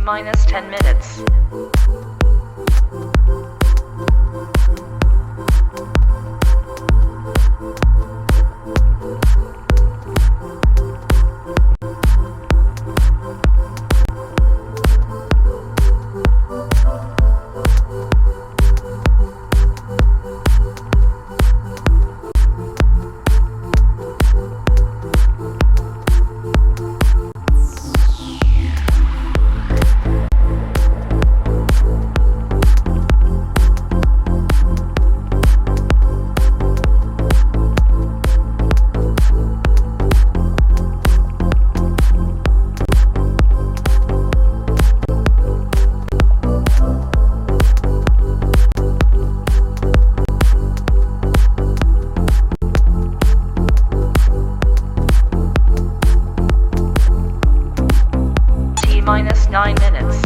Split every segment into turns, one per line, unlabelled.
T-minus 10 minutes. Minus 9 minutes.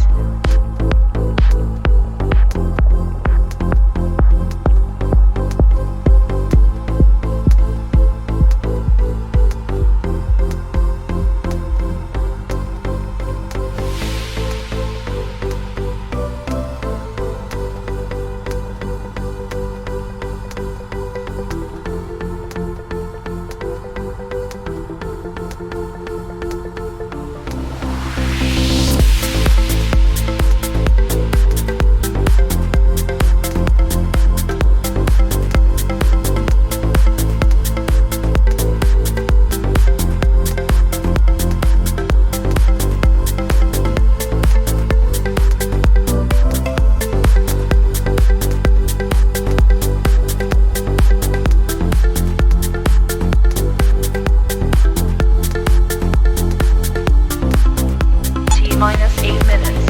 Minus 8 minutes.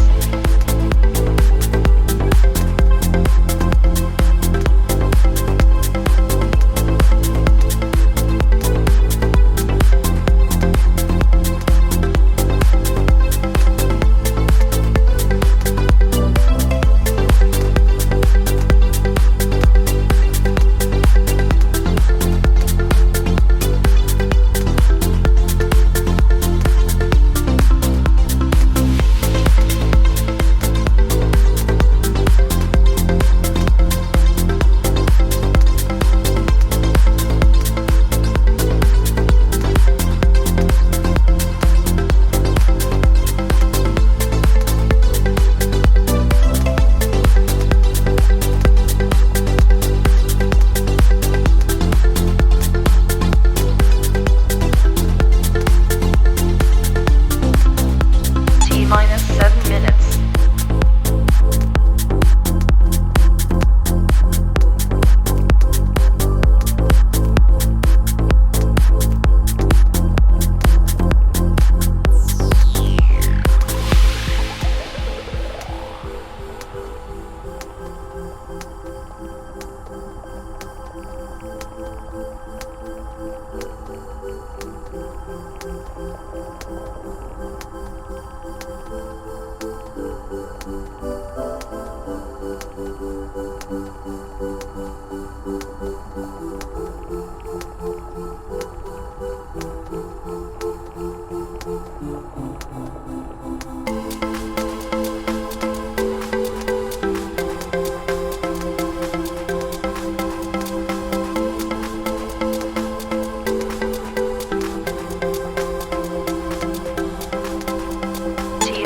Minus 7 minutes.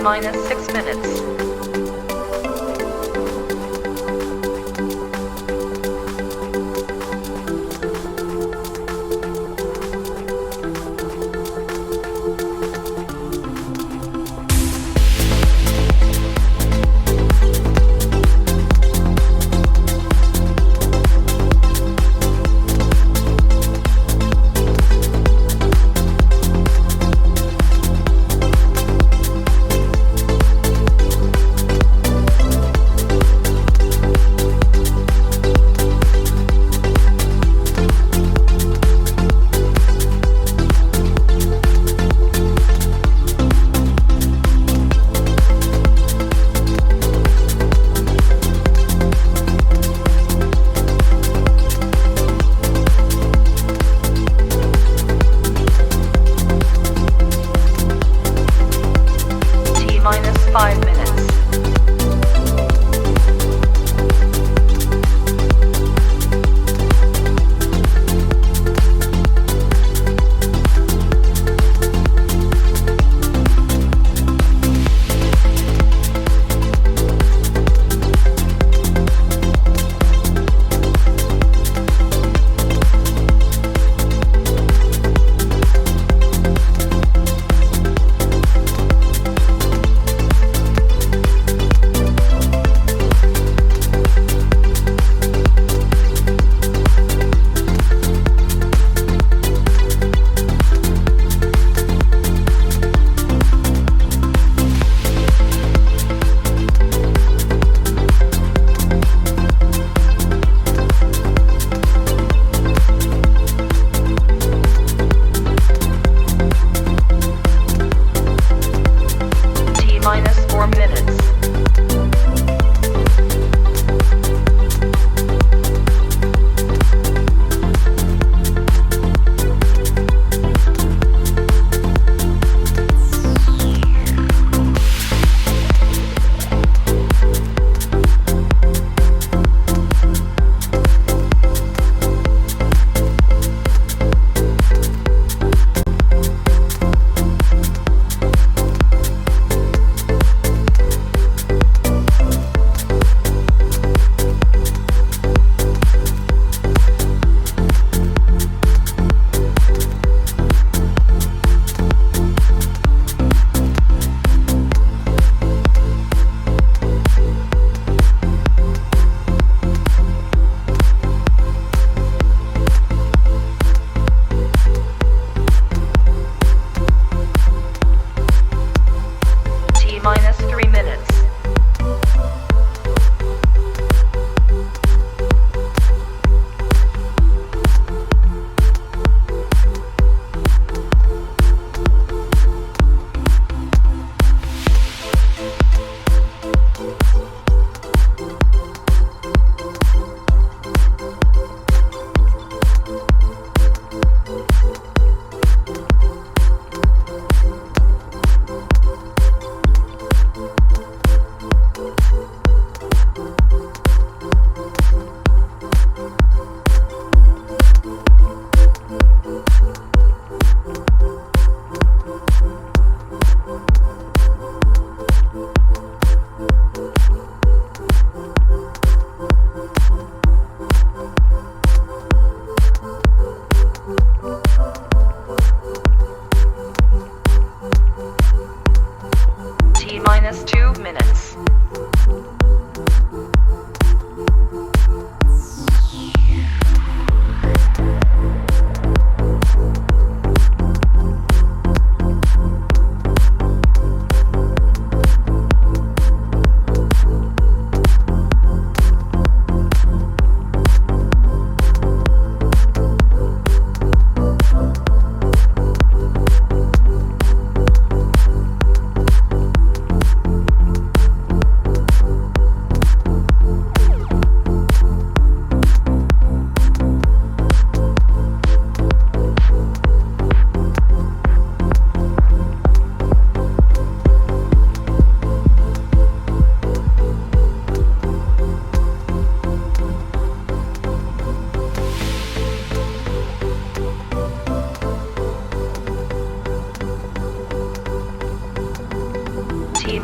Minus 6 minutes.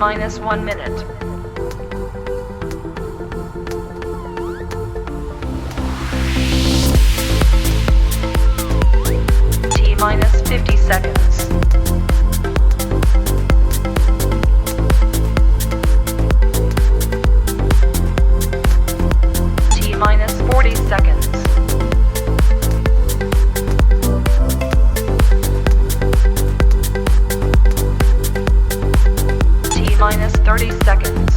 minus 1 minute. T minus 50 seconds. T minus 40 seconds. T minus 30 seconds.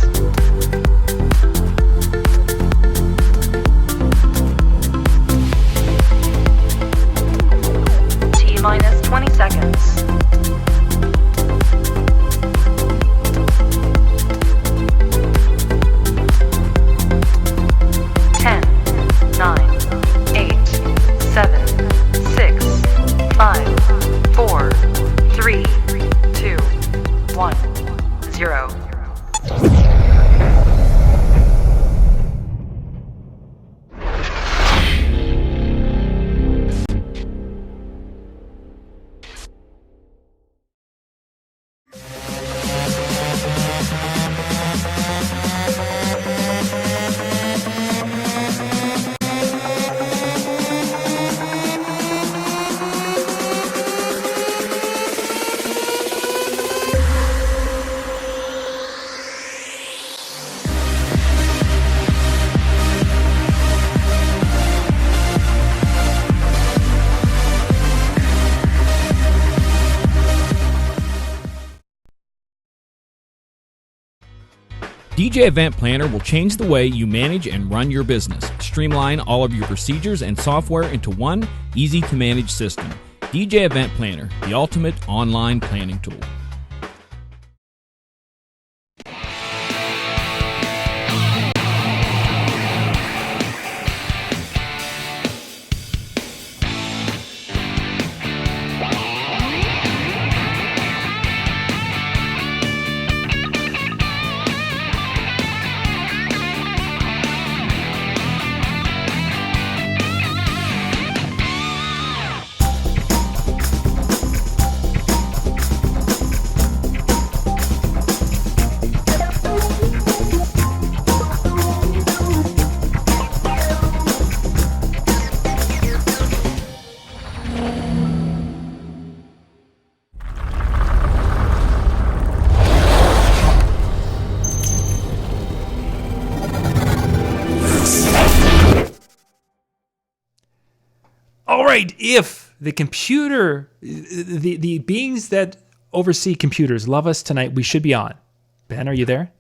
T minus 20 seconds. Ten, 9, 8, 7, 6, 5, 4, 3, 2, 1, 0.
DJ Event Planner will change the way you manage and run your business. Streamline all of your procedures and software into one easy-to-manage system. DJ Event Planner, the ultimate online planning tool.
All right, if the computer, the beings that oversee computers love us tonight, we should be on. Ben, are you there?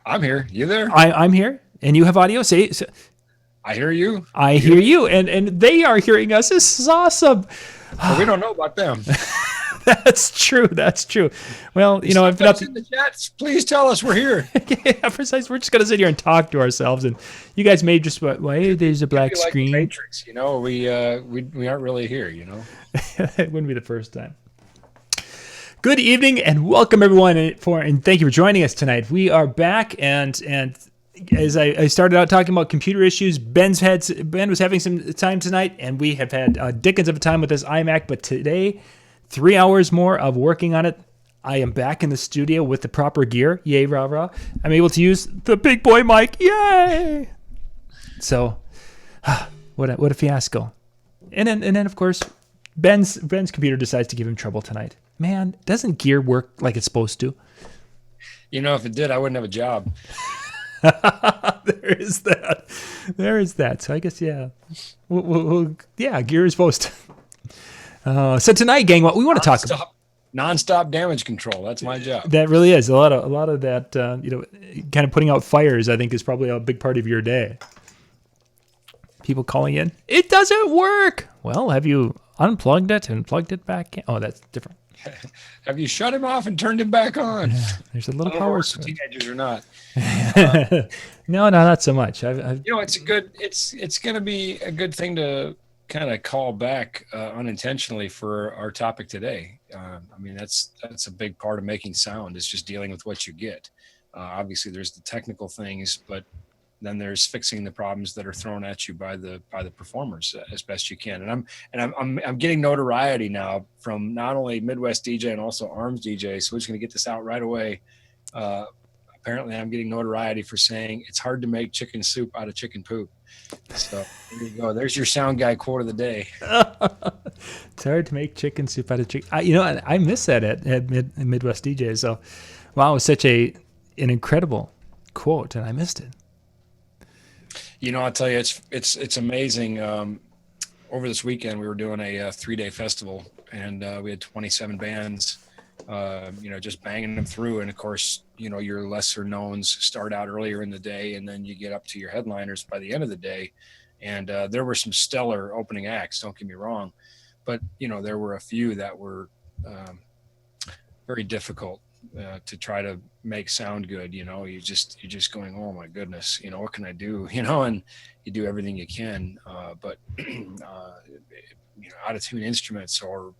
I'm here. You there?
I'm here, and you have audio. Say,
I hear you.
I hear you, and they are hearing us. This is awesome.
But we don't know about them.
That's true. That's true. Well, you know, if
in the chats, please tell us we're here.
Yeah, precisely. We're just gonna sit here and talk to ourselves, and you guys may just why there's a black
Like
screen.
Matrix, you know, we aren't really here, you know.
It wouldn't be the first time. Good evening and welcome everyone, and thank you for joining us tonight. We are back, and as I started out talking about computer issues, Ben was having some time tonight, and we have had dickens of a time with this iMac. But today, 3 hours more of working on it. I am back in the studio with the proper gear. Yay, rah, rah. I'm able to use the big boy mic. Yay! So, what a fiasco. And then of course, Ben's computer decides to give him trouble tonight. Man, doesn't gear work like it's supposed to?
You know, if it did, I wouldn't have a job.
There is that. So I guess, yeah. Yeah, gear is supposed to. So tonight, gang, what we want to talk about.
Non-stop damage control. That's my job.
That really is. A lot of that, kind of putting out fires, I think, is probably a big part of your day. People calling in, it doesn't work. Well, have you unplugged it and plugged it back in? Oh, that's different.
Have you shut him off and turned him back on?
Yeah, there's a little power switch.
Teenagers or not?
No, not so much.
It's going to be a good thing to kind of call back unintentionally for our topic today. I mean, that's a big part of making sound, is just dealing with what you get. Obviously, there's the technical things, but then there's fixing the problems that are thrown at you by the performers as best you can. And I'm getting notoriety now from not only Midwest DJ and also Arms DJ. So we're just going to get this out right away. Apparently I'm getting notoriety for saying it's hard to make chicken soup out of chicken poop. So there you go. There's your sound guy quote of the day.
It's hard to make chicken soup out of chicken. I miss that at Midwest DJs. So, wow, it was such an incredible quote, and I missed it.
I'll tell you, it's amazing. Over this weekend, we were doing a 3-day festival, and we had 27 bands. Just banging them through. And of course, your lesser knowns start out earlier in the day, and then you get up to your headliners by the end of the day. And there were some stellar opening acts, don't get me wrong, but there were a few that were very difficult to try to make sound good. You're just going, oh my goodness, what can I do? And you do everything you can, but out of tune instruments, or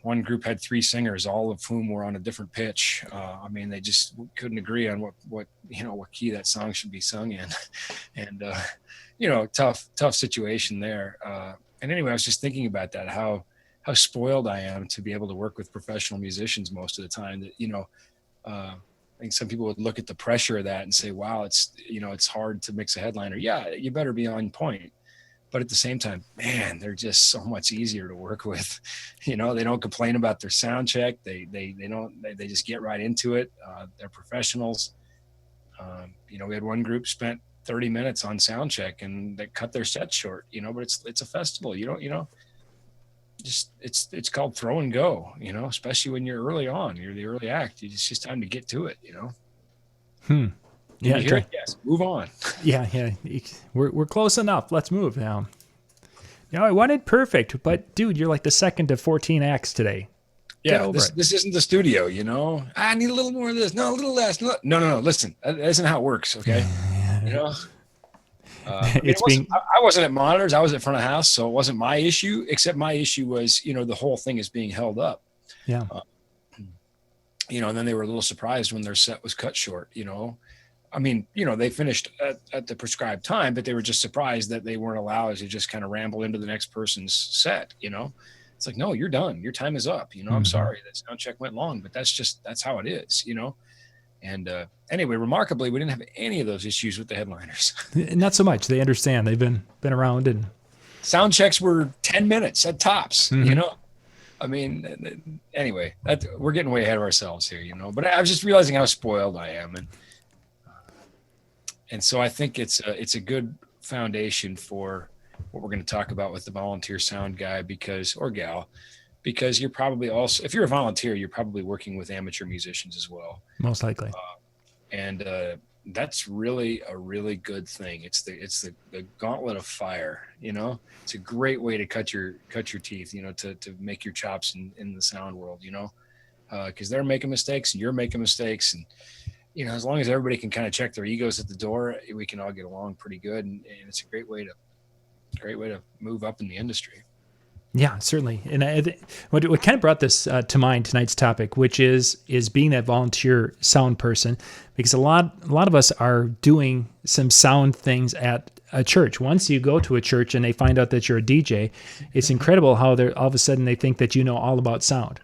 one group had 3 singers, all of whom were on a different pitch. They just couldn't agree on what key that song should be sung in. And, tough situation there. And anyway, I was just thinking about that, how spoiled I am to be able to work with professional musicians most of the time. That, I think some people would look at the pressure of that and say, wow, it's hard to mix a headliner. Yeah, you better be on point. But at the same time, man, they're just so much easier to work with. They don't complain about their sound check. They just get right into it. They're professionals. We had one group spent 30 minutes on sound check, and they cut their set short. But it's a festival. It's called throw and go. Especially when you're early on, you're the early act. It's just time to get to it. Yeah. Yes. Move on.
Yeah. We're close enough. Let's move now. I wanted perfect, but dude, you're like the second of 14 acts today.
Yeah. This isn't the studio, I need a little more of this. No, a little less. No. Listen, that isn't how it works. Okay. I wasn't at monitors. I was at front of house. So it wasn't my issue, except my issue was, the whole thing is being held up.
Yeah.
And then they were a little surprised when their set was cut short, they finished at the prescribed time, but they were just surprised that they weren't allowed to just kind of ramble into the next person's set. It's like, no, you're done. Your time is up. I'm sorry that sound check went long, but that's how it is, And anyway, remarkably, we didn't have any of those issues with the headliners.
Not so much. They understand. They've been around, and
sound checks were 10 minutes at tops, Anyway, we're getting way ahead of ourselves here, but I was just realizing how spoiled I am. And so I think it's a good foundation for what we're going to talk about with the volunteer sound guy or gal, because you're probably also, if you're a volunteer, you're probably working with amateur musicians as well.
Most likely.
And that's really a really good thing. It's the gauntlet of fire, it's a great way to cut your teeth, to make your chops in the sound world, because they're making mistakes and you're making mistakes. And, as long as everybody can kind of check their egos at the door, we can all get along pretty good. And it's a great way to move up in the industry.
Yeah, certainly. And what kind of brought this to mind, tonight's topic, which is being that volunteer sound person, because a lot of us are doing some sound things at a church. Once you go to a church and they find out that you're a DJ, it's incredible how they're all of a sudden they think that you know all about sound.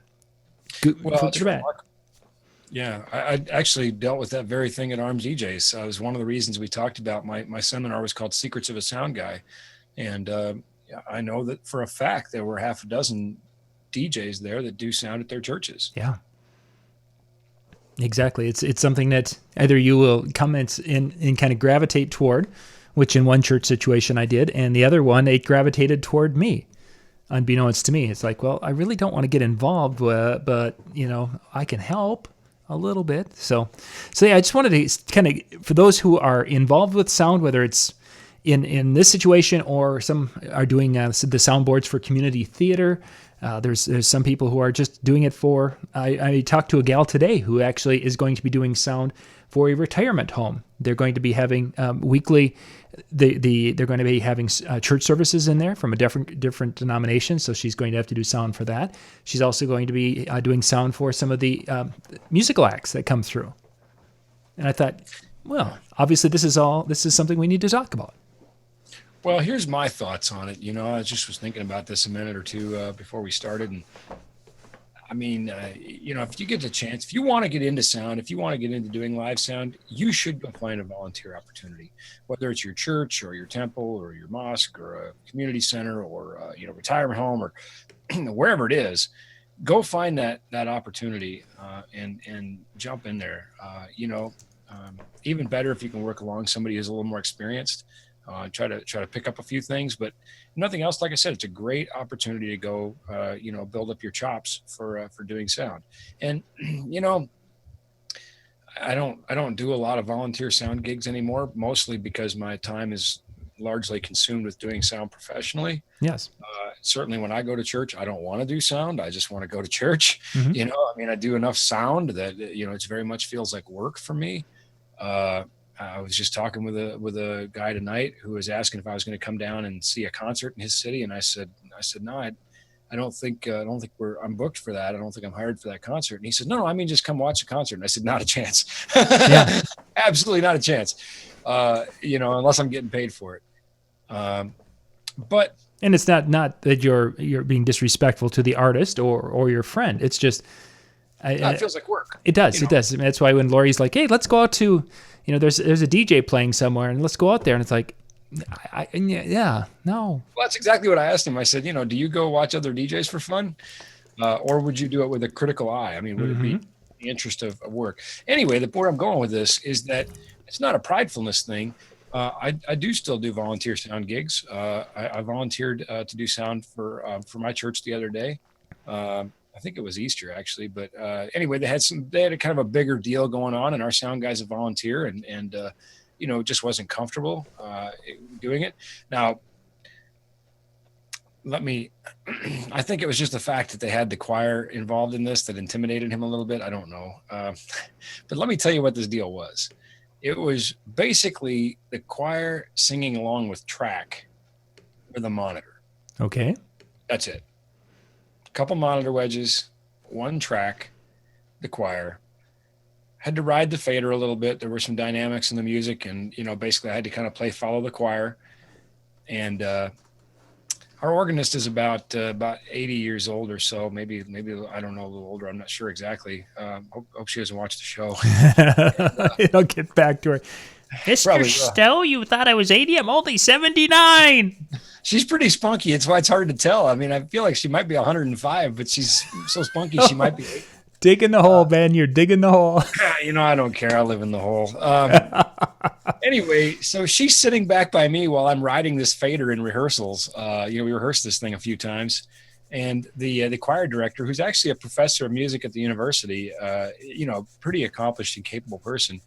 Well, yeah, I actually dealt with that very thing at Arms DJs. It was one of the reasons we talked about my seminar was called Secrets of a Sound Guy. And I know that for a fact there were half a dozen DJs there that do sound at their churches.
Yeah, exactly. It's something that either you will come in and kind of gravitate toward, which in one church situation I did, and the other one, it gravitated toward me. Unbeknownst to me, it's like, well, I really don't want to get involved, but I can help a little bit. So yeah, I just wanted to kind of, for those who are involved with sound, whether it's in this situation or some are doing the soundboards for community theater. There's some people who are just doing it for, I talked to a gal today who actually is going to be doing sound for a retirement home. They're going to be having weekly, they're going to be having church services in there from a different denomination. So she's going to have to do sound for that. She's also going to be doing sound for some of the musical acts that come through. And I thought, well, obviously this is something we need to talk about.
Well, here's my thoughts on it. I just was thinking about this a minute or two before we started, and I mean, if you get the chance, if you want to get into sound, if you want to get into doing live sound, you should go find a volunteer opportunity, whether it's your church or your temple or your mosque or a community center or, retirement home or wherever it is. Go find that opportunity and jump in there. Even better if you can work along somebody who's a little more experienced. Try to pick up a few things, but nothing else. Like I said, it's a great opportunity to go, build up your chops for doing sound. And I don't do a lot of volunteer sound gigs anymore, mostly because my time is largely consumed with doing sound professionally.
Yes.
Certainly when I go to church, I don't want to do sound. I just want to go to church.
Mm-hmm.
I do enough sound that, it's very much feels like work for me. I was just talking with a guy tonight who was asking if I was going to come down and see a concert in his city. And I said, no, I don't think I'm booked for that. I don't think I'm hired for that concert. And he said, no, I mean, just come watch the concert. And I said, not a chance.
Yeah.
Absolutely not a chance. Unless I'm getting paid for it.
And it's not that you're being disrespectful to the artist or your friend. It's just
it feels like work.
It does. It does. I mean, that's why when Lori's like, "Hey, let's go out to, there's a DJ playing somewhere, and let's go out there," and it's like, no.
Well, that's exactly what I asked him. I said, do you go watch other DJs for fun, or would you do it with a critical eye? I mean, would it be the interest of work? Anyway, where I'm going with this is that it's not a pridefulness thing. I do still do volunteer sound gigs. I volunteered to do sound for my church the other day. I think it was Easter actually, but anyway, they had a kind of a bigger deal going on, and our sound guy's a volunteer, and just wasn't comfortable doing it. Now, I think it was just the fact that they had the choir involved in this that intimidated him a little bit. I don't know, but let me tell you what this deal was. It was basically the choir singing along with track with a monitor.
Okay.
That's it. A couple monitor wedges, one track, the choir. Had to ride the fader a little bit. There were some dynamics in the music, and basically I had to kind of follow the choir. And our organist is about 80 years old or so, maybe I don't know, a little older. I'm not sure exactly. Hope she doesn't watch the show.
I'll get back to her. Mr. Stowe, you thought I was 80? I'm only 79.
She's pretty spunky. It's why it's hard to tell. I mean, I feel like she might be 105, but she's so spunky she might be 80.
Digging the hole, man. You're digging the hole.
I don't care. I live in the hole. Anyway, so she's sitting back by me while I'm riding this fader in rehearsals. We rehearsed this thing a few times. And the choir director, who's actually a professor of music at the university, pretty accomplished and capable person.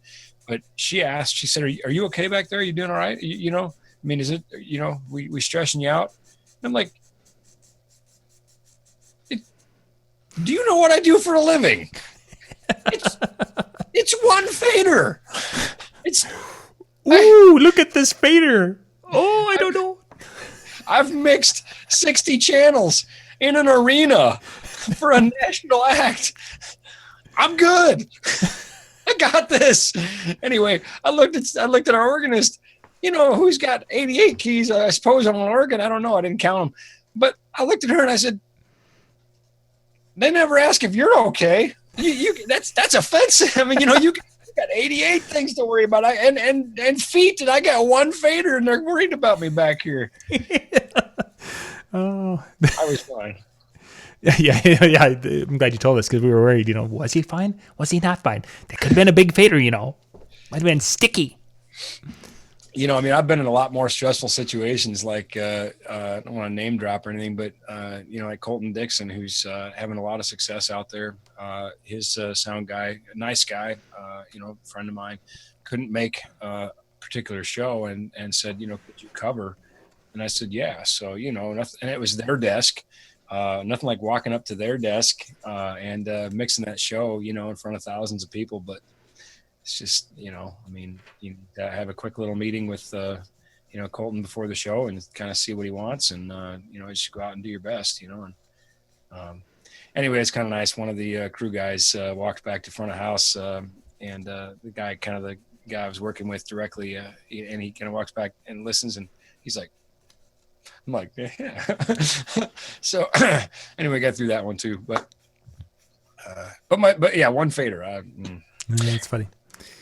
But she said, are you okay back there? Are you doing all right? I mean, is it, we stressing you out? And I'm like, do you know what I do for a living? It's one fader.
Look at this fader. I don't know.
I've mixed 60 channels in an arena for a national act. I'm good. I got this. Anyway, I looked at our organist, who's got 88 keys, I suppose, on an organ. I don't know. I didn't count them. But I looked at her and I said, they never ask if you're okay. That's offensive. I mean, you got 88 things to worry about. And feet, and I got one fader, and they're worried about me back here.
Oh,
I was fine.
Yeah. I'm glad you told us because we were worried. Was he fine? Was he not fine? There could have been a big fader. Might have been sticky.
I've been in a lot more stressful situations, like I don't want to name drop or anything, but like Colton Dixon, who's having a lot of success out there. His sound guy, a nice guy, friend of mine, couldn't make a particular show and said, could you cover? And I said, yeah. So, nothing, and it was their desk. Nothing like walking up to their desk and mixing that show, in front of thousands of people. But it's just, you have a quick little meeting with, Colton before the show and kind of see what he wants. And, just go out and do your best, anyway, it's kind of nice. One of the crew guys walked back to front of house and the guy I was working with directly, and he kind of walks back and listens, and he's like, I'm like, yeah. So anyway, got through that one too. But But yeah, one fader.
That's funny.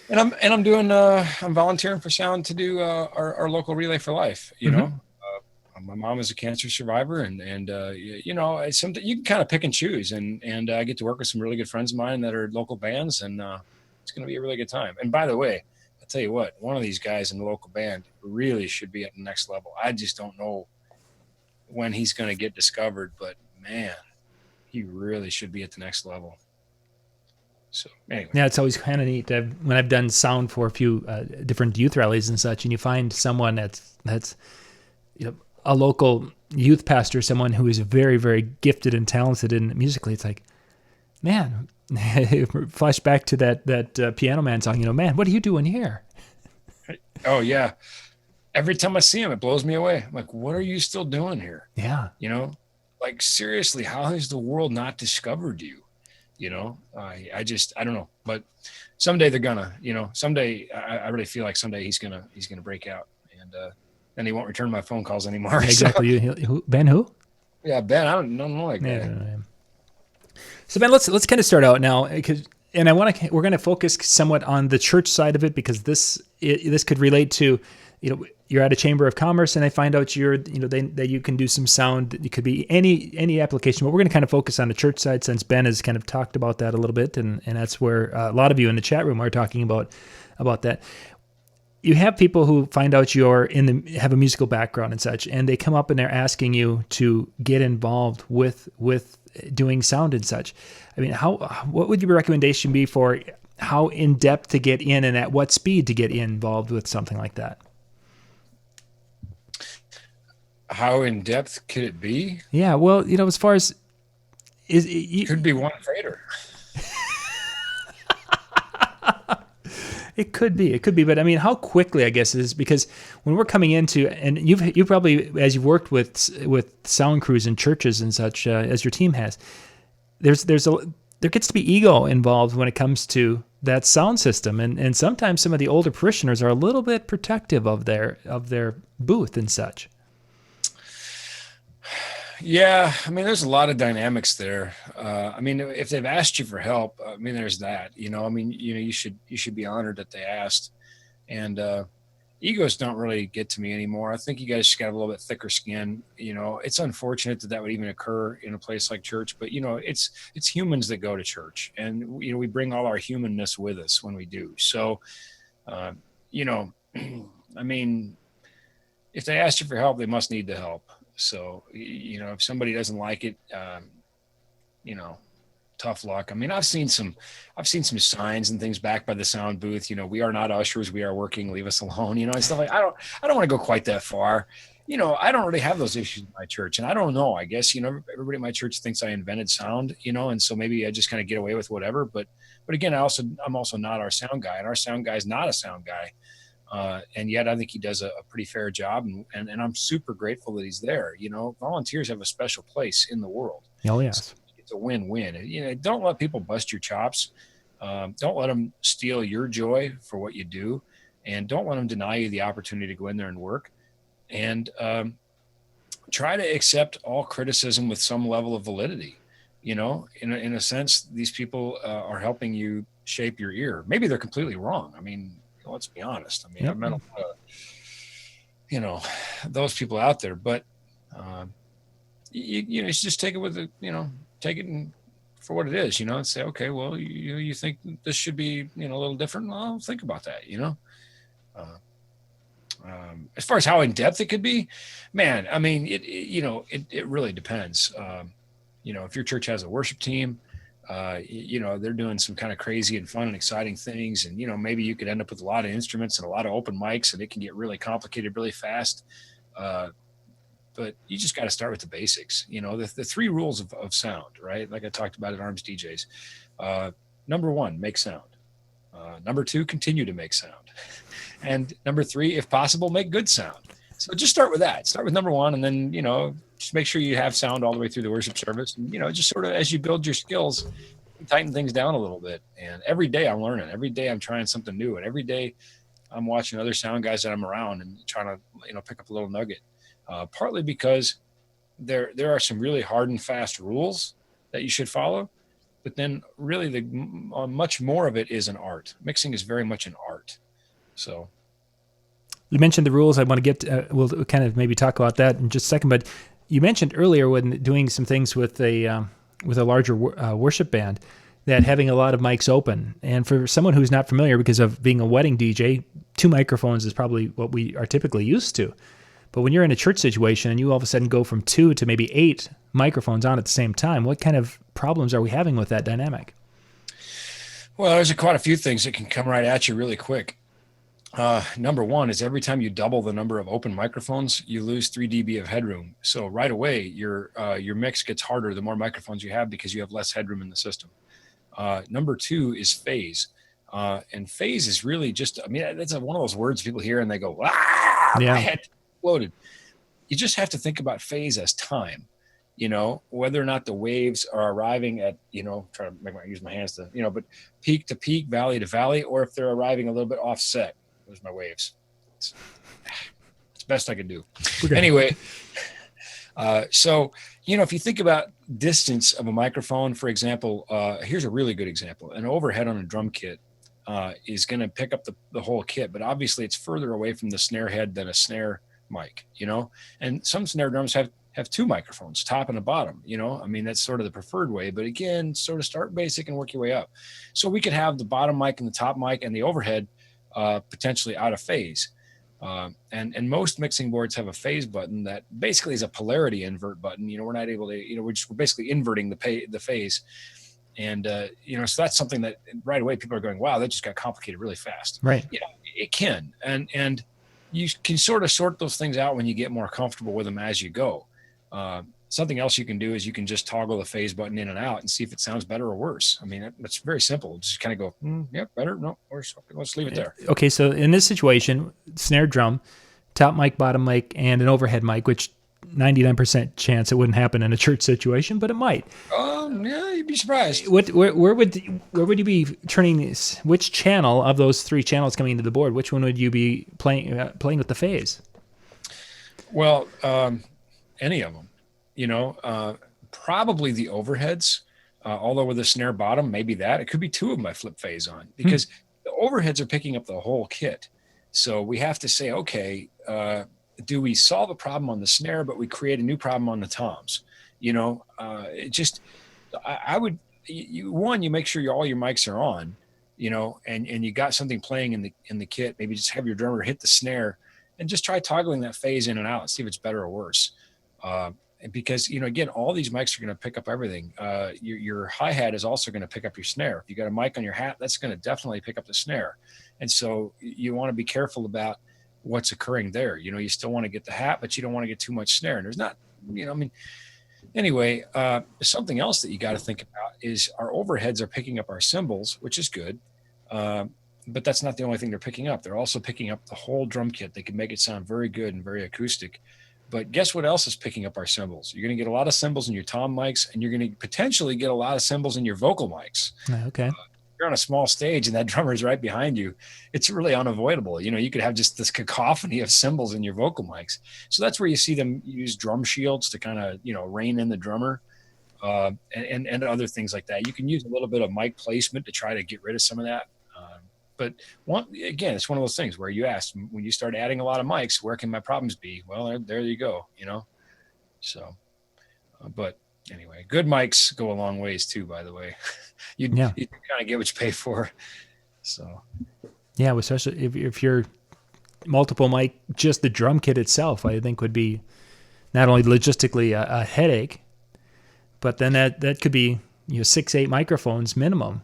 And I'm doing I'm volunteering for sound to do our local Relay for Life. You know, my mom is a cancer survivor, and you know, it's something you can kind of pick and choose, and I get to work with some really good friends of mine that are local bands, and it's going to be a really good time. And by the way, I'll tell you what, one of these guys in the local band really should be at the next level. I just don't know when he's going to get discovered, but man, he really should be at the next level. So anyway.
Yeah, it's always kind of neat. When I've done sound for a few different youth rallies and such, and you find someone that's a local youth pastor, someone who is very, very gifted and talented in musically, it's like, man, flash back to that Piano Man song. Man, what are you doing here?
Oh yeah, every time I see him, it blows me away. I'm like, what are you still doing here?
Yeah,
like seriously, how has the world not discovered you? I don't know, but someday they're gonna, someday I really feel like someday he's gonna break out, and then he won't return my phone calls anymore.
Yeah, exactly. So, Ben who?
Yeah, Ben. I don't know that guy.
Yeah. So Ben, let's kind of start out now, and we're going to focus somewhat on the church side of it, because this could relate to, you're at a chamber of commerce and they find out that you can do some sound. It could be any application, but we're going to kind of focus on the church side, since Ben has kind of talked about that a little bit, and that's where a lot of you in the chat room are talking about that. You have people who find out have a musical background and such, and they come up and they're asking you to get involved with doing sound and such. I mean, what would your recommendation be for how in depth to get in, and at what speed to get involved with something like that?
How in depth could it be?
Yeah, well, as far as
it could be one fader.
It could be, but I mean, how quickly, I guess, is because when we're coming into, and you've probably, as you've worked with sound crews in churches and such, as your team has, there gets to be ego involved when it comes to that sound system, and sometimes some of the older parishioners are a little bit protective of their booth and such.
Yeah, I mean, there's a lot of dynamics there. I mean, if they've asked you for help, I mean, there's that. I mean, you should be honored that they asked. And egos don't really get to me anymore. I think you guys just got a little bit thicker skin. It's unfortunate that would even occur in a place like church, but it's humans that go to church, and we bring all our humanness with us when we do. So, I mean, if they asked you for help, they must need the help. So, if somebody doesn't like it, tough luck. I mean, I've seen some signs and things back by the sound booth. We are not ushers. We are working. Leave us alone. And stuff like. I don't want to go quite that far. I don't really have those issues in my church, and I don't know. I guess everybody in my church thinks I invented sound. And so maybe I just kind of get away with whatever. But again, I'm also not our sound guy, and our sound guy is not a sound guy. And yet I think he does a pretty fair job, and I'm super grateful that he's there. Volunteers have a special place in the world.
Oh, yes.
It's a win-win. Don't let people bust your chops. Don't let them steal your joy for what you do, and don't let them deny you the opportunity to go in there and work. And try to accept all criticism with some level of validity. In a sense, these people are helping you shape your ear. Maybe they're completely wrong. I mean, let's be honest. I mean,
Yep.
I've met a lot of, those people out there, but you just take it with take it for what it is, and say, okay, well, you think this should be, a little different. Well, I'll think about that, as far as how in depth it could be, man, I mean, it really depends. If your church has a worship team, they're doing some kind of crazy and fun and exciting things. And, maybe you could end up with a lot of instruments and a lot of open mics, and it can get really complicated really fast. But you just got to start with the basics, the three rules of sound, right? Like I talked about at Arms DJs. Number one, make sound. Number two, continue to make sound. And number three, if possible, make good sound. So just start with that. Start with number one, and then, just make sure you have sound all the way through the worship service. And, just sort of as you build your skills, tighten things down a little bit. And every day I'm learning. Every day I'm trying something new. And every day I'm watching other sound guys that I'm around and trying to, pick up a little nugget. Partly because there are some really hard and fast rules that you should follow. but then really much more of it is an art. Mixing is very much an art. So
you mentioned the rules. I want to get we'll kind of maybe talk about that in just a second, but you mentioned earlier when doing some things with a larger worship band that having a lot of mics open. And for someone who's not familiar, because of being a wedding DJ, 2 microphones is probably what we are typically used to. But when you're in a church situation and you all of a sudden go from 2 to maybe 8 microphones on at the same time, what kind of problems are we having with that dynamic?
Well, there's quite a few things that can come right at you really quick. Number one is every time you double the number of open microphones, you lose 3 dB of headroom. So right away, your mix gets harder the more microphones you have because you have less headroom in the system. Number 2 is phase. And phase is really just, I mean, that's one of those words people hear and they go, ah, my head exploded. You just have to think about phase as time, whether or not the waves are arriving at, try to use my hands to, but peak to peak, valley to valley, or if they're arriving a little bit offset. Those are my waves. It's best I can do. Okay. Anyway, so, if you think about distance of a microphone, for example, here's a really good example. An overhead on a drum kit is going to pick up the whole kit, but obviously it's further away from the snare head than a snare mic, and some snare drums have 2 microphones, top and a bottom, I mean, that's sort of the preferred way, but again, sort of start basic and work your way up. So we could have the bottom mic and the top mic and the overhead potentially out of phase. And most mixing boards have a phase button that basically is a polarity invert button. We're not able to, we're basically inverting the phase. And, so that's something that right away people are going, wow, that just got complicated really fast.
Right.
It can. And you can sort of sort those things out when you get more comfortable with them as you go. Something else you can do is you can just toggle the phase button in and out and see if it sounds better or worse. I mean, it's very simple. Just kind of go, yep, better, no, worse. Let's leave it there.
Okay, so in this situation, snare drum, top mic, bottom mic, and an overhead mic, which 99% chance it wouldn't happen in a church situation, but it might.
Yeah, you'd be surprised.
Where would you be turning this? Which channel of those 3 channels coming into the board? Which one would you be playing with the phase?
Well, any of them. Probably the overheads, although with a snare bottom, maybe that. It could be 2 of them I flip phase on because the overheads are picking up the whole kit. So we have to say, okay, do we solve a problem on the snare, but we create a new problem on the toms? I would, you make sure all your mics are on, and you got something playing in the kit. Maybe just have your drummer hit the snare and just try toggling that phase in and out and see if it's better or worse. Because, again, all these mics are going to pick up everything. Your hi-hat is also going to pick up your snare. If you got a mic on your hat, that's going to definitely pick up the snare. And so you want to be careful about what's occurring there. You still want to get the hat, but you don't want to get too much snare. And there's not, anyway, something else that you got to think about is our overheads are picking up our cymbals, which is good. But that's not the only thing they're picking up. They're also picking up the whole drum kit. They can make it sound very good and very acoustic. But guess what else is picking up our cymbals? You're going to get a lot of cymbals in your tom mics, and you're going to potentially get a lot of cymbals in your vocal mics.
Okay.
You're on a small stage and that drummer is right behind you. It's really unavoidable. You could have just this cacophony of cymbals in your vocal mics. So that's where you see them use drum shields to kind of, rein in the drummer and other things like that. You can use a little bit of mic placement to try to get rid of some of that. But again, it's one of those things where you ask, when you start adding a lot of mics, where can my problems be? Well, there you go, So, but anyway, good mics go a long ways too, by the way. You kind of get what you pay for. So,
yeah, especially if you're multiple mic, just the drum kit itself, I think would be not only logistically a headache, but then that could be 6-8 microphones minimum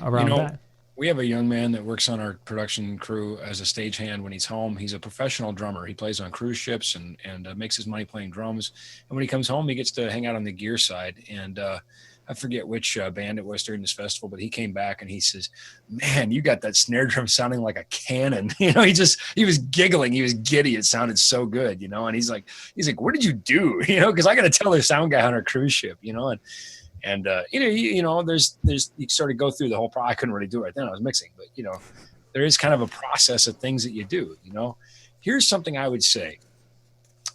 around that.
We have a young man that works on our production crew as a stagehand when he's home. He's a professional drummer. He plays on cruise ships and makes his money playing drums. And when he comes home, he gets to hang out on the gear side. And I forget which band it was during this festival, but he came back and he says, man, you got that snare drum sounding like a cannon. He was giggling. He was giddy. It sounded so good, and he's like, what did you do? Because I got to tell the sound guy on our cruise ship, And there's you sort of go through the whole process. I couldn't really do it right then. I was mixing, but there is kind of a process of things that you do. Here's something I would say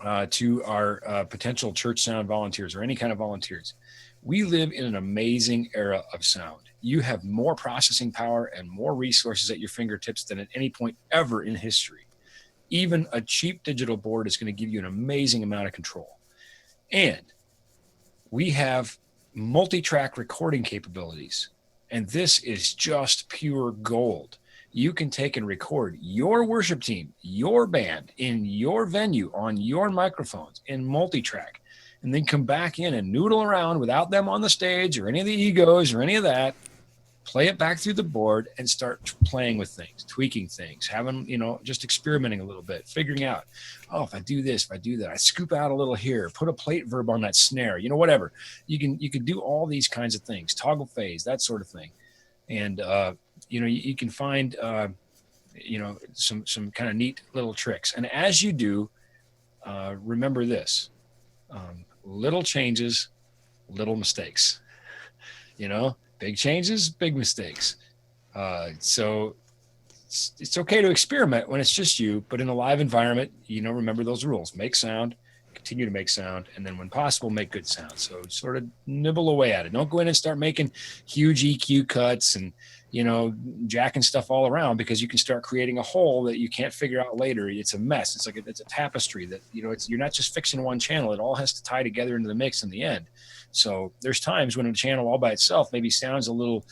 to our potential church sound volunteers or any kind of volunteers. We live in an amazing era of sound. You have more processing power and more resources at your fingertips than at any point ever in history. Even a cheap digital board is going to give you an amazing amount of control. And we have multi-track recording capabilities. And this is just pure gold. You can take and record your worship team, your band, in your venue, on your microphones, in multi-track, and then come back in and noodle around without them on the stage or any of the egos or any of that. Play it back through the board and start playing with things, tweaking things, having, just experimenting a little bit, figuring out, oh, if I do this, if I do that, I scoop out a little here, put a plate verb on that snare, whatever. You can do all these kinds of things, toggle phase, that sort of thing. And, you can find, some kind of neat little tricks. And as you do, remember this, little changes, little mistakes, big changes, big mistakes. So it's okay to experiment when it's just you, but in a live environment, remember those rules: make sound, continue to make sound, and then when possible, make good sound. So sort of nibble away at it. Don't go in and start making huge EQ cuts and, jacking stuff all around, because you can start creating a hole that you can't figure out later. It's a mess. It's like it's a tapestry that, you're not just fixing one channel. It all has to tie together into the mix in the end. So there's times when a channel all by itself maybe sounds a little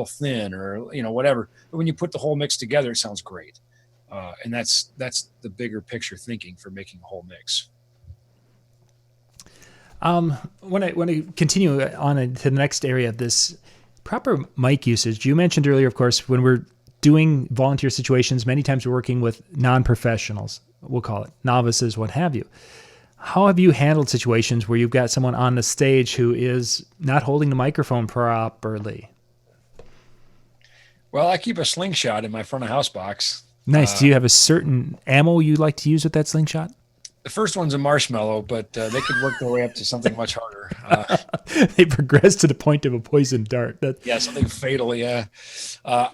thin or, whatever. But when you put the whole mix together, it sounds great. And that's the bigger picture thinking for making a whole mix.
When I continue on to the next area of this, proper mic usage, you mentioned earlier, of course, when we're doing volunteer situations, many times we're working with non-professionals, we'll call it novices, what have you. How have you handled situations where you've got someone on the stage who is not holding the microphone properly?
Well, I keep a slingshot in my front of house box.
Nice. Do you have a certain ammo you like to use with that slingshot?
The first one's a marshmallow, but they could work their way up to something much harder.
They progress to the point of a poison dart.
Yeah, something fatal. Yeah. Yeah,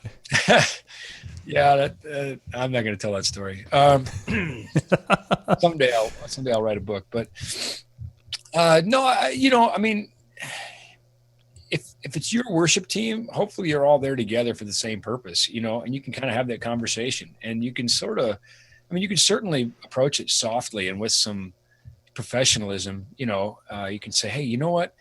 I'm not going to tell that story. Someday I'll write a book. But no, I mean, if it's your worship team, hopefully you're all there together for the same purpose, and you can kind of have that conversation, and you can you can certainly approach it softly and with some professionalism. You can say, hey, you know what?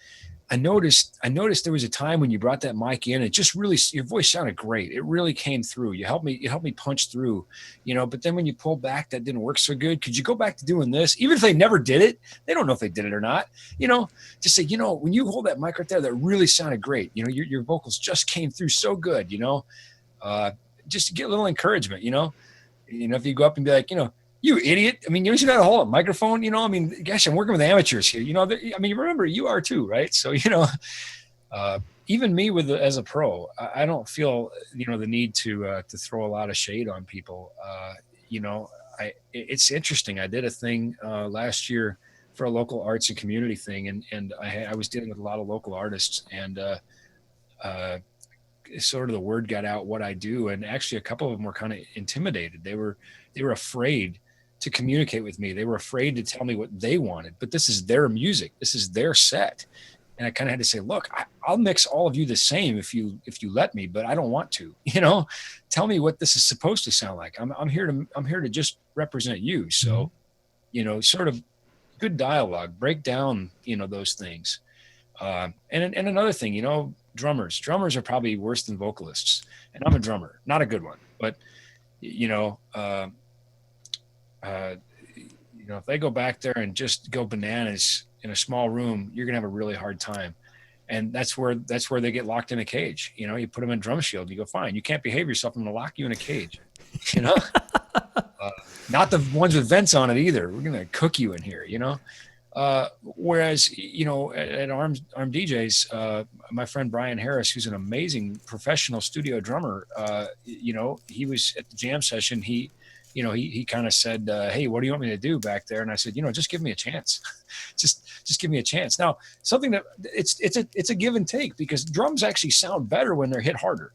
I noticed there was a time when you brought that mic in, it just really, your voice sounded great. It really came through. You helped me punch through, but then when you pulled back, that didn't work so good. Could you go back to doing this? Even if they never did it, they don't know if they did it or not, just say, when you hold that mic right there, that really sounded great. Your vocals just came through so good, just to get a little encouragement, if you go up and be like, you idiot. I mean, you know how to hold a microphone, gosh, I'm working with amateurs here, remember you are too, right? So, even me as a pro, I don't feel, the need to throw a lot of shade on people. It's interesting. I did a thing last year for a local arts and community thing. And I was dealing with a lot of local artists, and sort of the word got out what I do. And actually a couple of them were kind of intimidated. They were afraid to communicate with me. They were afraid to tell me what they wanted, but this is their music. This is their set. And I kind of had to say, look, I'll mix all of you the same if you let me, but I don't want to, tell me what this is supposed to sound like. I'm here to just represent you. So, sort of good dialogue, break down, those things. And another thing, drummers are probably worse than vocalists, and I'm a drummer, not a good one, but if they go back there and just go bananas in a small room, you're gonna have a really hard time. And that's where they get locked in a cage. You put them in drum shield, you go, fine, you can't behave yourself, I'm gonna lock you in a cage. Not the ones with vents on it either. We're gonna cook you in here, whereas at Arm DJs, my friend Brian Harris, who's an amazing professional studio drummer, he was at the jam session. He kind of said, hey, what do you want me to do back there? And I said, just give me a chance. just give me a chance. Now, something that it's a give and take, because drums actually sound better when they're hit harder.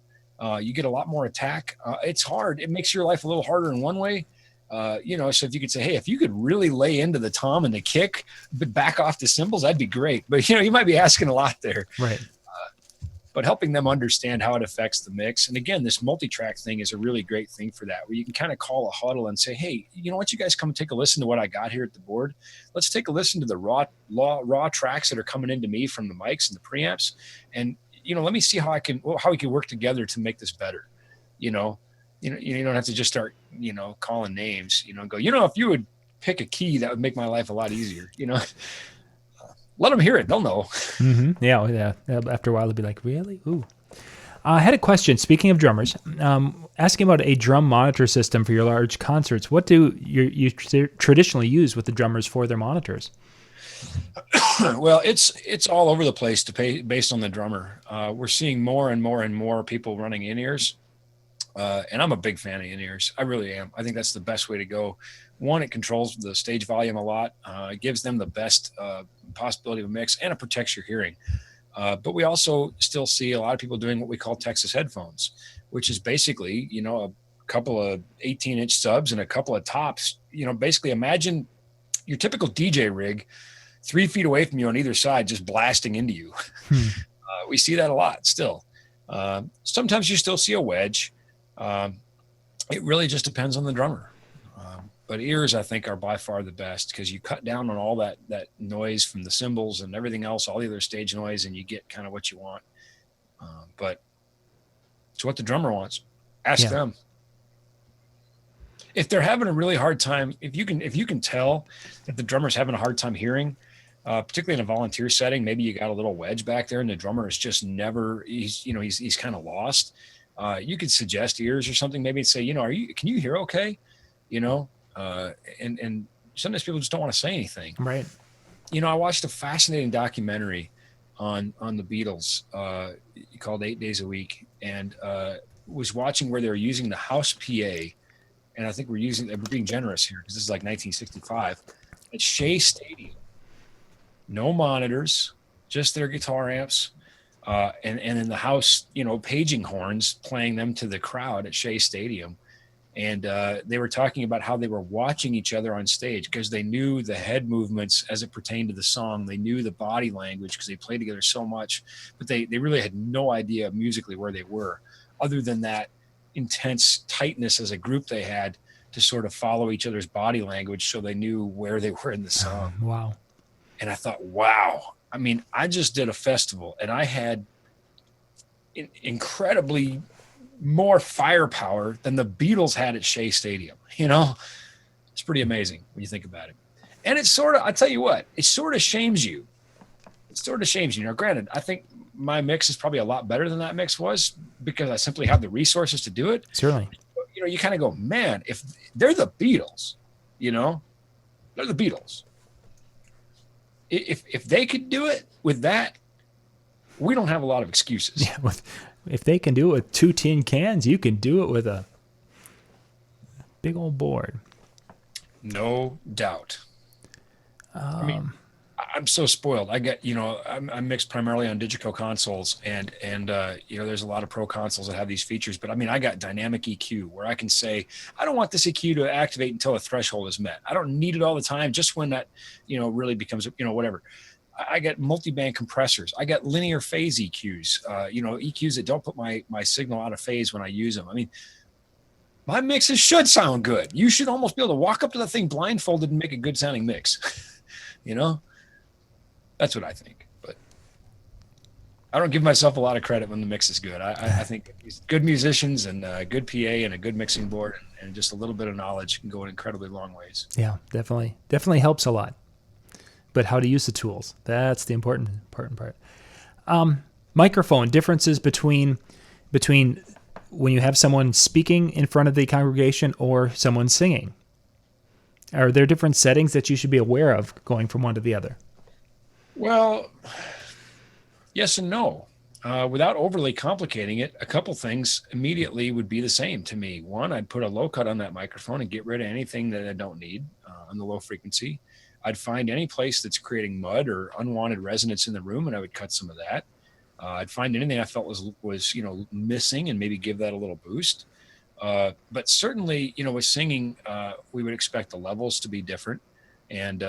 You get a lot more attack. It's hard. It makes your life a little harder in one way. So if you could say, hey, if you could really lay into the tom and the kick, but back off the cymbals, that'd be great. But, you might be asking a lot there.
Right.
But helping them understand how it affects the mix. And again, this multi-track thing is a really great thing for that, where you can kind of call a huddle and say, hey, you know what, you guys come take a listen to what I got here at the board. Let's take a listen to the raw tracks that are coming into me from the mics and the preamps. And, let me see how we can work together to make this better. You don't have to just start, calling names, go, if you would pick a key, that would make my life a lot easier, Let them hear it. They'll know.
Mm-hmm. Yeah. After a while, they'll be like, really? Ooh. I had a question. Speaking of drummers, asking about a drum monitor system for your large concerts. What do you traditionally use with the drummers for their monitors?
Well, it's all over the place based on the drummer. We're seeing more and more and more people running in-ears. And I'm a big fan of in-ears. I really am. I think that's the best way to go. One, it controls the stage volume a lot. It gives them the best possibility of a mix, and it protects your hearing. But we also still see a lot of people doing what we call Texas headphones, which is basically, a couple of 18-inch subs and a couple of tops. Basically imagine your typical DJ rig 3 feet away from you on either side, just blasting into you. We see that a lot still. Sometimes you still see a wedge. It really just depends on the drummer. But ears, I think, are by far the best, because you cut down on all that noise from the cymbals and everything else, all the other stage noise, and you get kind of what you want. But it's what the drummer wants. Ask them. If they're having a really hard time, if you can tell that the drummer's having a hard time hearing, particularly in a volunteer setting, maybe you got a little wedge back there and the drummer is just he's kind of lost. You could suggest ears or something, maybe say, can you hear okay? And sometimes people just don't want to say anything.
Right.
I watched a fascinating documentary on the Beatles called 8 Days a Week, and was watching where they were using the house PA. And I think we're being generous here, because this is like 1965 at Shea Stadium. No monitors, just their guitar amps. And in the house, paging horns, playing them to the crowd at Shea Stadium. And they were talking about how they were watching each other on stage, because they knew the head movements as it pertained to the song. They knew the body language, because they played together so much, but they really had no idea musically where they were, other than that intense tightness as a group they had to sort of follow each other's body language, so they knew where they were in the song.
Wow.
And I thought, wow. I mean, I just did a festival and I had incredibly more firepower than the Beatles had at Shea Stadium. It's pretty amazing when you think about it. And it's I tell you what, it sort of shames you. Now, granted, I think my mix is probably a lot better than that mix was, because I simply have the resources to do it.
Certainly.
You kind of go, man, if they're the Beatles, they're the Beatles. If they could do it with that, we don't have a lot of excuses.
Yeah, if they can do it with 2 tin cans, you can do it with a big old board.
No doubt. I mean, I'm so spoiled. I get, I'm mixed primarily on Digico consoles, and there's a lot of pro consoles that have these features, but I mean, I got dynamic EQ, where I can say, I don't want this EQ to activate until a threshold is met. I don't need it all the time, just when that, really becomes, whatever. I got multi-band compressors. I got linear phase EQs, EQs that don't put my signal out of phase when I use them. I mean, my mixes should sound good. You should almost be able to walk up to the thing blindfolded and make a good sounding mix. That's what I think. But I don't give myself a lot of credit when the mix is good. I think good musicians and good PA and a good mixing board and just a little bit of knowledge can go an incredibly long ways.
Yeah, definitely helps a lot. But how to use the tools, that's the important part. Microphone differences between when you have someone speaking in front of the congregation or someone singing. Are there different settings that you should be aware of going from one to the other?
Well, yes and no. Without overly complicating it, a couple things immediately would be the same to me. One, I'd put a low cut on that microphone and get rid of anything that I don't need on the low frequency. I'd find any place that's creating mud or unwanted resonance in the room, and I would cut some of that. I'd find anything I felt was missing, and maybe give that a little boost. But certainly, with singing, we would expect the levels to be different. And,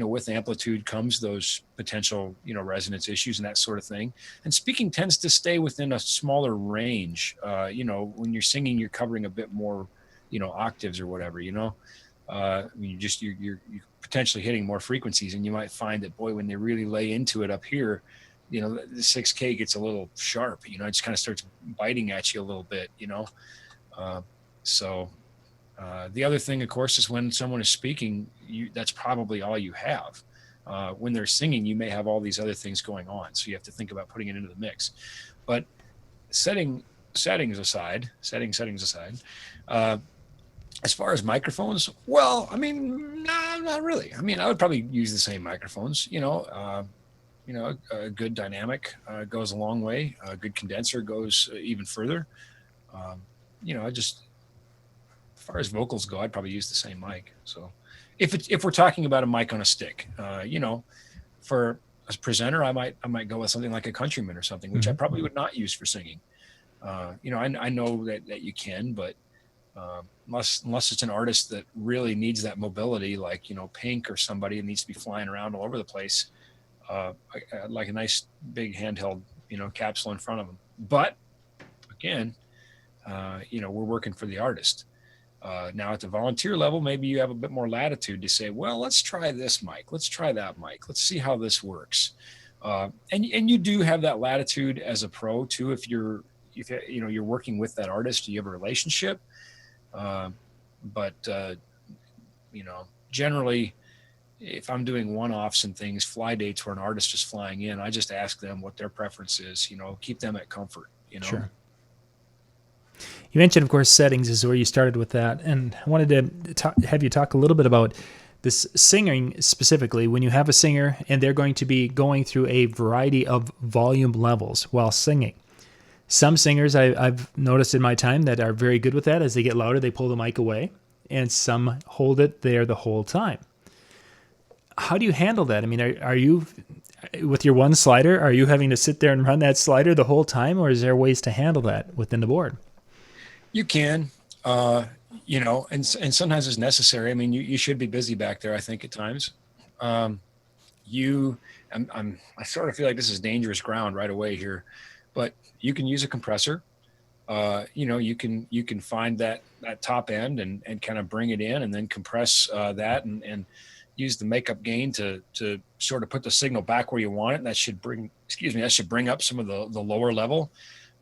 with amplitude comes those potential, resonance issues and that sort of thing. And speaking tends to stay within a smaller range. When you're singing, you're covering a bit more, octaves or whatever, you're potentially hitting more frequencies, and you might find that, boy, when they really lay into it up here, the 6K gets a little sharp, it just kind of starts biting at you a little bit, the other thing, of course, is when someone is speaking, that's probably all you have. When they're singing, you may have all these other things going on. So you have to think about putting it into the mix. But settings aside, as far as microphones, well, nah, not really. I would probably use the same microphones, a good dynamic goes a long way. A good condenser goes even further. As far as vocals go, I'd probably use the same mic. So if we're talking about a mic on a stick, for a presenter, I might go with something like a Countryman or something, which I probably would not use for singing. I know that you can, but unless it's an artist that really needs that mobility, like, Pink or somebody that needs to be flying around all over the place, I'd like a nice big handheld, capsule in front of them. But again, we're working for the artist. Now at the volunteer level, maybe you have a bit more latitude to say, well, let's try this mic. Let's try that mic. Let's see how this works. And you do have that latitude as a pro too. If you're working with that artist, you have a relationship. But generally, if I'm doing one-offs and things, fly dates where an artist is flying in, I just ask them what their preference is, keep them at comfort,
Sure. You mentioned, of course, settings is where you started with that. And I wanted to have you talk a little bit about this singing specifically. When you have a singer and they're going to be going through a variety of volume levels while singing. Some singers I've noticed in my time that are very good with that. As they get louder, they pull the mic away. And some hold it there the whole time. How do you handle that? Are you, with your one slider, are you having to sit there and run that slider the whole time? Or is there ways to handle that within the board?
You can, and sometimes it's necessary. You should be busy back there, I think, at times. I sort of feel like this is dangerous ground right away here, but you can use a compressor. You can find that top end and kind of bring it in and then compress that and use the makeup gain to sort of put the signal back where you want it. And that should bring up some of the lower level.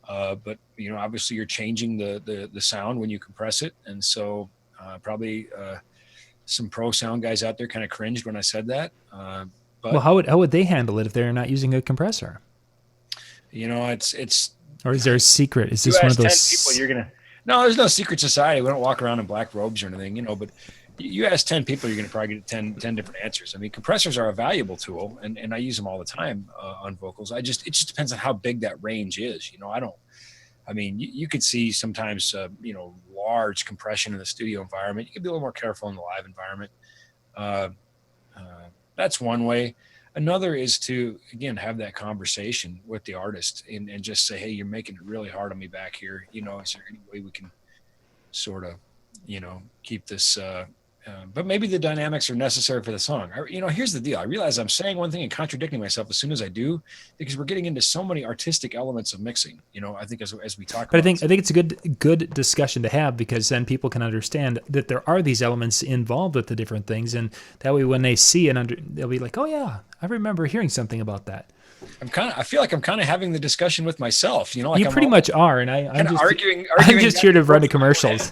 But obviously you're changing the sound when you compress it. And so probably some pro sound guys out there kind of cringed when I said that. But
well, how would they handle it if they're not using a compressor?
It's
or is there a secret? Is this one of those
10 people no, there's no secret society. We don't walk around in black robes or anything, but you ask 10 people, you're going to probably get 10 different answers. Compressors are a valuable tool and I use them all the time on vocals. It just depends on how big that range is. You could see sometimes, large compression in the studio environment. You can be a little more careful in the live environment. That's one way. Another is to, again, have that conversation with the artist and just say, hey, you're making it really hard on me back here. Is there any way we can sort of, keep this, but maybe the dynamics are necessary for the song. Here's the deal. I realize I'm saying one thing and contradicting myself as soon as I do, because we're getting into so many artistic elements of mixing, I think as we talk
but
about.
I think it's a good discussion to have, because then people can understand that there are these elements involved with the different things. And that way, when they see it, they'll be like, oh yeah, I remember hearing something about that.
I feel like I'm kind of having the discussion with myself, like
you pretty much are. And I'm just
arguing
I'm just here to run the commercials.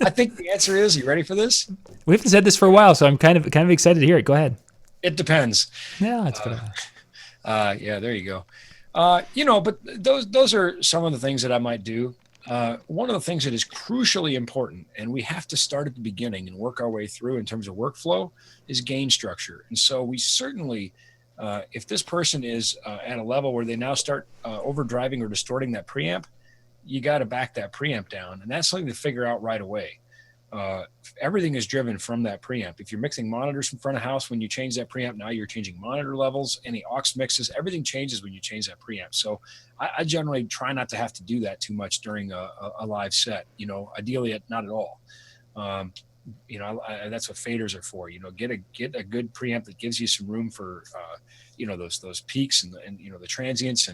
I think the answer is, you ready for this?
We haven't said this for a while, so I'm kind of excited to hear it. Go ahead.
It depends.
Yeah, it's good.
Yeah, there you go. But those are some of the things that I might do. One of the things that is crucially important, and we have to start at the beginning and work our way through in terms of workflow, is gain structure. And so we certainly, if this person is at a level where they now start overdriving or distorting that preamp, you got to back that preamp down. And that's something to figure out right away. everything is driven from that preamp. If you're mixing monitors from front of house, when you change that preamp, now you're changing monitor levels, any aux mixes, everything changes when you change that preamp. So I generally try not to have to do that too much during a live set, ideally not at all. That's what faders are for, get a good preamp that gives you some room for, those peaks and the transients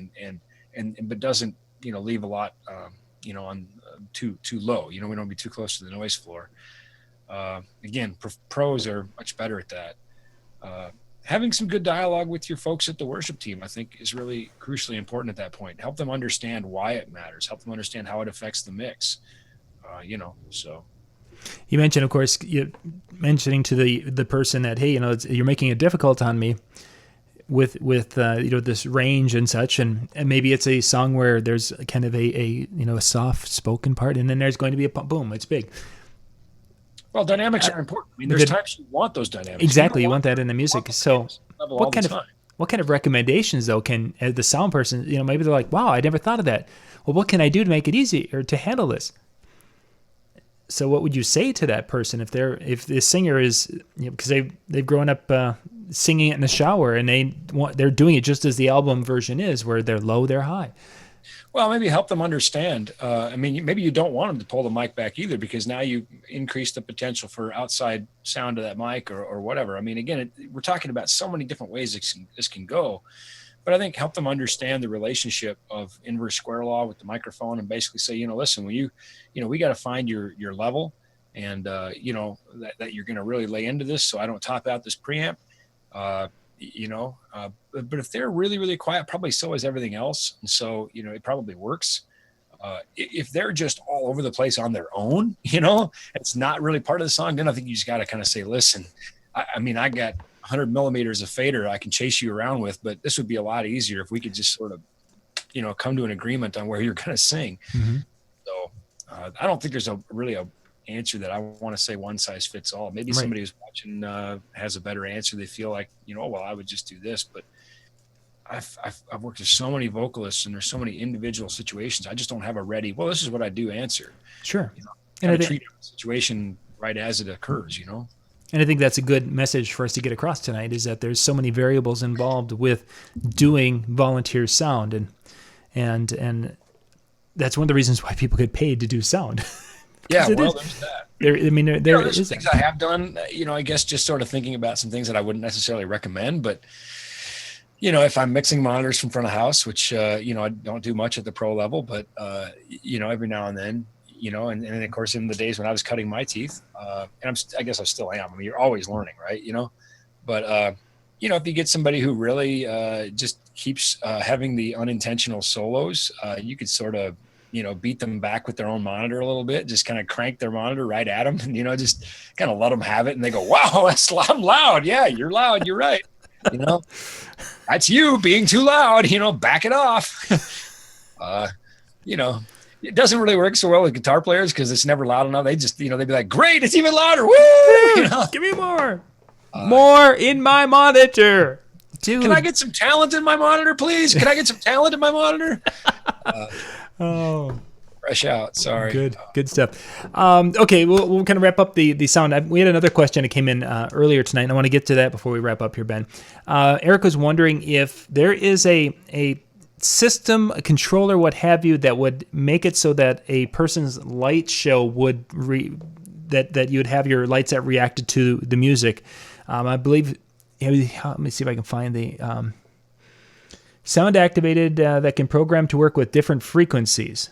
but doesn't, leave a lot, on too low, we don't be too close to the noise floor. Again, pros are much better at that. Having some good dialogue with your folks at the worship team, I think, is really crucially important at that point. Help them understand why it matters. Help them understand how it affects the mix. So.
You mentioned, of course, mentioning to the person that, hey, you're making it difficult on me with this range and such, and maybe it's a song where there's kind of a soft spoken part, and then there's going to be a boom. It's big.
Well, dynamics are important. I mean, there's times you want those dynamics.
Exactly, you want that in the music. So, what kind of recommendations though can the sound person? Maybe they're like, "Wow, I never thought of that." Well, what can I do to make it easier to handle this? So, what would you say to that person if the singer is, because they've grown up singing it in the shower and they're doing it just as the album version is, where they're low, they're high.
Well, maybe help them understand. Maybe you don't want them to pull the mic back either, because now you increase the potential for outside sound of that mic or whatever. I mean, again, we're talking about so many different ways this can go, but I think help them understand the relationship of inverse square law with the microphone, and basically say, listen, when we got to find your level, and that you're going to really lay into this, so I don't top out this preamp. But if they're really, really quiet, probably so is everything else. And so, it probably works. If they're just all over the place on their own, it's not really part of the song, then I think you just got to kind of say, listen, I got 100 millimeters of fader I can chase you around with, but this would be a lot easier if we could just sort of, come to an agreement on where you're going to sing. Mm-hmm. So I don't think there's really a answer that I want to say one size fits all. Maybe somebody who's watching has a better answer. They feel like, I would just do this, but I've worked with so many vocalists, and there's so many individual situations. I just don't have a ready, well, this is what I do answer.
Sure.
And I treat the situation right as it occurs,
And I think that's a good message for us to get across tonight, is that there's so many variables involved with doing volunteer sound, and that's one of the reasons why people get paid to do sound.
Yeah, well, there's that. There's things
that.
I have done, I guess just sort of thinking about some things that I wouldn't necessarily recommend, but, if I'm mixing monitors from front of house, which, I don't do much at the pro level, but, every now and then, and then of course in the days when I was cutting my teeth, and I guess I still am. I mean, you're always learning, right? But, if you get somebody who really just keeps having the unintentional solos, you could sort of, beat them back with their own monitor a little bit, just kind of crank their monitor right at them and, just kind of let them have it. And they go, wow, I'm loud. Yeah, you're loud. You're right. That's you being too loud, back it off. It doesn't really work so well with guitar players because it's never loud enough. They just, they'd be like, great, it's even louder. Woo!
Give me more. More in my monitor. Dude.
Can I get some talent in my monitor, please? Can I get some talent in my monitor? Fresh out. Sorry.
Good stuff. Okay, we'll kind of wrap up the sound. We had another question that came in earlier tonight, and I want to get to that before we wrap up here, Ben. Eric was wondering if there is a system, a controller, what have you, that would make it so that a person's light show would that you would have your lights that reacted to the music. I believe. Let me see if I can find the sound activated that can program to work with different frequencies.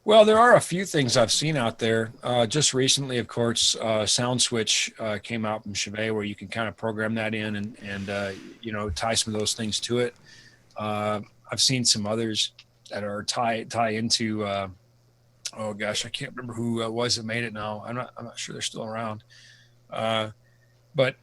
Well, there are a few things I've seen out there. Just recently, of course, Sound Switch came out from Chevet, where you can kind of program that in and tie some of those things to it. I've seen some others that are tie into. Oh gosh, I can't remember who it was that made it now. I'm not sure they're still around. But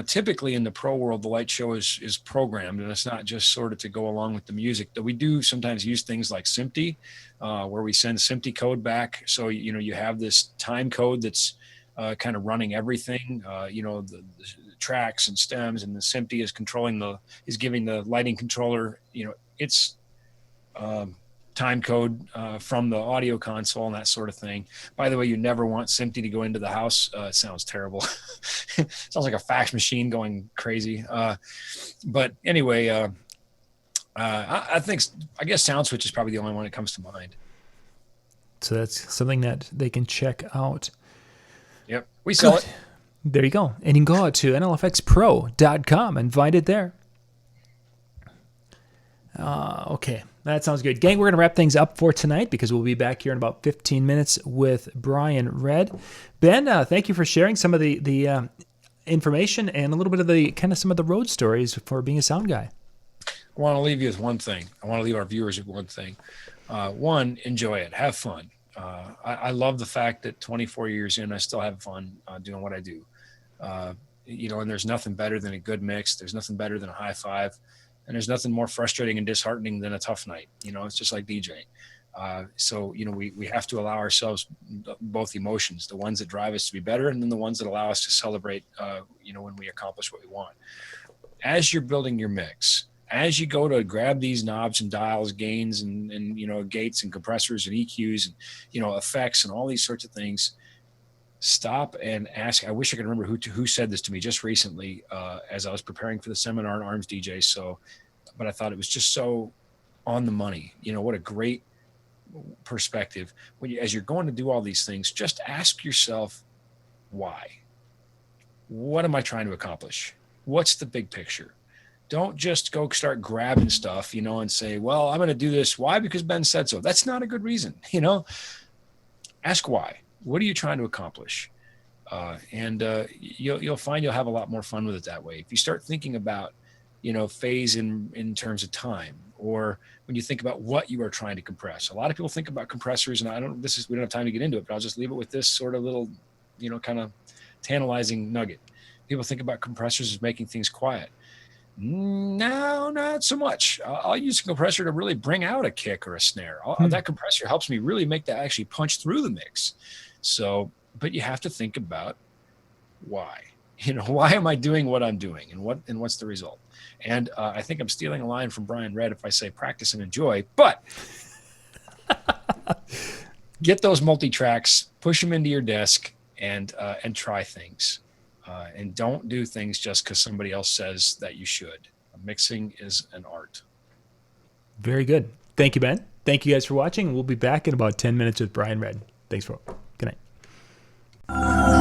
typically in the pro world, the light show is programmed, and it's not just sort of to go along with the music. That we do sometimes use things like SMPTE, where we send SMPTE code back. So you have this time code that's kind of running everything. The tracks and stems, and the SMPTE is giving the lighting controller its time code from the audio console and that sort of thing. By the way, you never want SMPTE to go into the house. It sounds terrible. Sounds like a fax machine going crazy. But anyway, I guess Sound Switch is probably the only one that comes to mind.
So that's something that they can check out.
Yep, we sell it.
There you go. And you can go to nlfxpro.com and find it there. Okay, that sounds good. Gang, we're going to wrap things up for tonight because we'll be back here in about 15 minutes with Brian Red. Ben, thank you for sharing some of the information and a little bit of the kind of some of the road stories for being a sound guy.
I want to leave you with one thing. I want to leave our viewers with one thing. One, enjoy it. Have fun. I love the fact that 24 years in, I still have fun doing what I do. And there's nothing better than a good mix. There's nothing better than a high five. And there's nothing more frustrating and disheartening than a tough night. It's just like DJing. So we have to allow ourselves both emotions, the ones that drive us to be better, and then the ones that allow us to celebrate, when we accomplish what we want. As you're building your mix, as you go to grab these knobs and dials, gains and gates and compressors and EQs and, effects and all these sorts of things, stop and ask. I wish I could remember who said this to me just recently as I was preparing for the seminar on Arms DJ. But I thought it was just so on the money. What a great perspective. As you're going to do all these things, just ask yourself, why? What am I trying to accomplish? What's the big picture? Don't just go start grabbing stuff, and say, well, I'm going to do this. Why? Because Ben said so. That's not a good reason. Ask why. What are you trying to accomplish? You'll find you'll have a lot more fun with it that way. If you start thinking about, phase in terms of time, or when you think about what you are trying to compress. A lot of people think about compressors, and we don't have time to get into it, but I'll just leave it with this sort of little, kind of tantalizing nugget. People think about compressors as making things quiet. No, not so much. I'll use a compressor to really bring out a kick or a snare. That compressor helps me really make that actually punch through the mix. So, but you have to think about why. Why am I doing what I'm doing, and what's the result? And I think I'm stealing a line from Brian Red if I say practice and enjoy. But get those multi-tracks, push them into your desk, and try things. And don't do things just because somebody else says that you should. Mixing is an art.
Very good. Thank you, Ben. Thank you guys for watching. We'll be back in about 10 minutes with Brian Red. Thanks for. Good night.